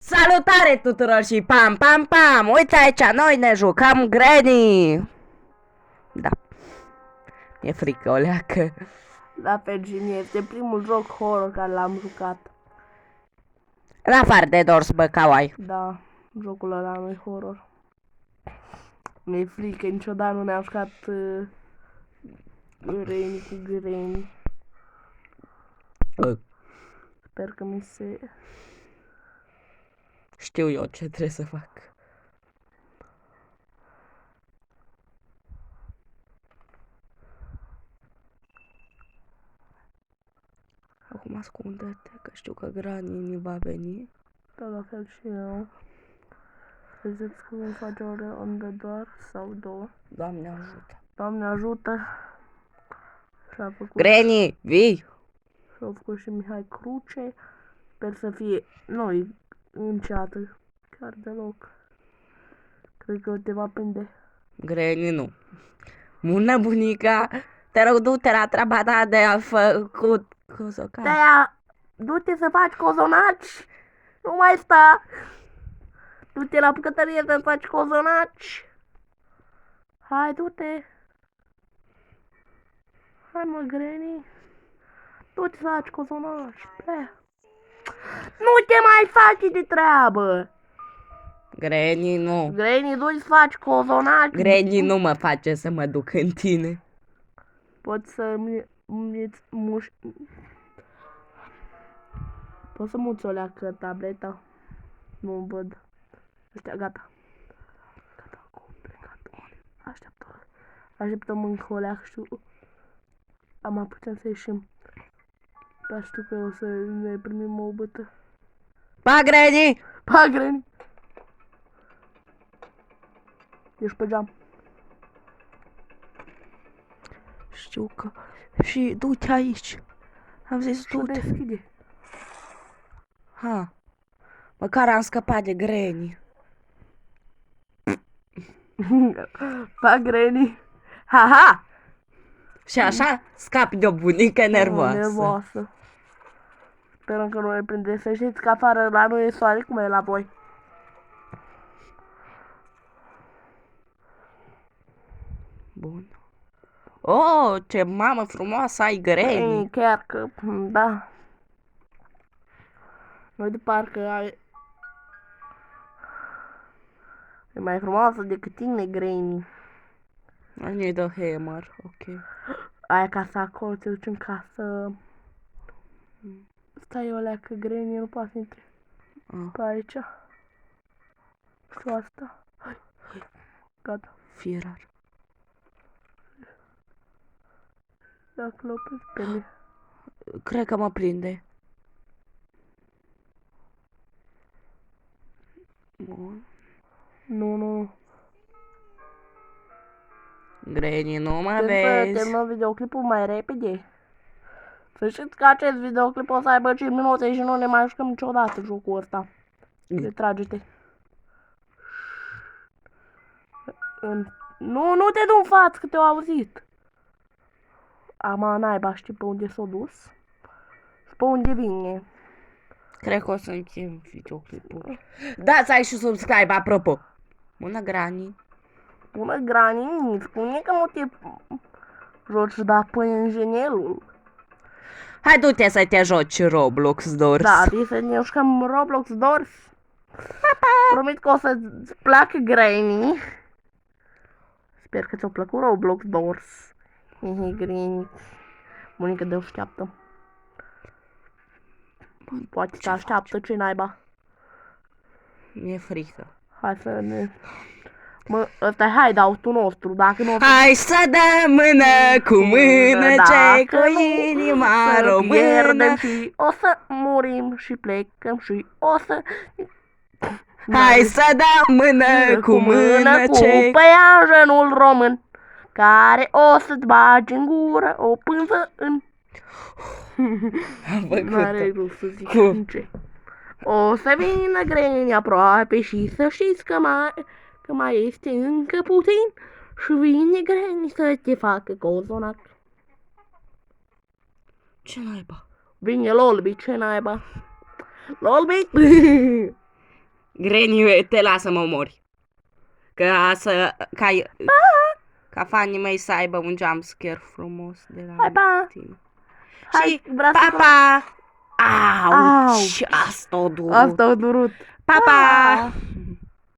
Salutare tuturor și pam, pam, pam! Uite aici, noi ne jucăm Granny! Da. Mi-e frică, o leacă. Da, pe Genie, este primul joc horror care l-am jucat. În afară de Doors, bă, kawaii. Da, jocul ăla nu-i horror. Mi-e frică, niciodată nu ne-am jucat Granny cu Granny. Sper că mi se... Știu eu ce trebuie să fac. Acum ascunde-te, că știu că Granny va veni. Da, la fel și eu. Vedeți că vom face o rundă doar sau două. Doamne ajută. Doamne ajută! Și-a făcut, Granny, vii! și-a făcut și Mihai Cruce. Sper să fie noi înceată. Chiar deloc. Cred că te va prinde. Granny, nu. Bună, bunica! Te rog, du-te la treaba ta de a făcut cozocar. De-aia, du-te să faci cozonaci! Nu mai sta! Du-te la bucătărie să faci cozonaci! Hai, du-te! Hai, mă, Granny! Du-te să faci cozonaci! Plea! Nu te mai faci de treabă! Granny, nu. Granny, du-te să faci cozonaci! Granny nu mă face să mă duc în tine. Poți să muși... Poți să muți o leacă tableta? Nu văd. Ăștia, gata. Gata, acum plecat. Așteaptă. Așteptăm încă o leacă, știu. Am putea să ieșim. Dar știu că o să ne primim o bătă. Pa, Granny! Pa, Granny! Ești pe geam. Știu că... Și du-te aici. Am zis Și du-te. deschide. Ha. Măcar am scăpat de Granny. Pa, Granny! Ha-ha! Și așa scapi de o bunică nervoasă. Nervoasă. Sperăm că nu ne prinde. Să știți că afară la noi e soare, cum e la voi? Bun. Oh, ce mamă frumoasă ai, Granny. Ei, chiar că, da. Noi de parcă ai... E mai frumoasă decât tine, Granny. I need a hammer, ok. Ai casa acolo, te duci în casă. Stai o leacă, Granny nu poate să intre pe aici. Știu asta. Hai. Gata. Fierar. Dacă l opresc pe mine. Cred că mă prinde. Bun. Nu. Granny, nu mă Trebuie să vezi. terminăm videoclipul mai repede. Să știți că acest videoclip o să aibă 5 minute și nu ne mai jucăm niciodată jocul ăsta. Retrage-te. Nu te du în față, că te-au auzit. Ama naiba, știi pe unde s-a dus? Pe unde vine. Cred că o să încheiem videoclipul. Dați ai și subscribe, apropo. Bună, Granny. Bună, Granny, spune că nu te joci, dar pui în genelul. Hai, du-te să te joci Roblox, Doors. Da, să ne jucăm Roblox Doors. Promit că o să-ți placă, Granny. Sper că ți-a plăcut Roblox Doors. Hehe, Granny. Bunica de așteaptă. Poate te așteaptă, ce naiba. Mi-e frică. Hai să ne... Mă, ăsta e hideout-ul nostru, dacă nu... Hai să dăm mână cu mână, ce cu inima română. Pierdem și o să murim și plecăm și o să... Hai să dăm mână cu mână, cu ce... păianjenul român, care o să-ți bagi în gură o pânză în... N-are rost să zic ce. O să vină Granny aproape și să știți că mai este încă puțin și vine Granny să te facă cozonac. Ce naiba? Vine Lolby, ce naiba? Lolby! Granny, te las să mă omori. Ca fanii mei să aibă un jumpscare frumos de la Hai, pa! tine. Hai, Și vreau să pa, pa! Auci! Auci. Asta o durut. Asta a durut. Pa, pa!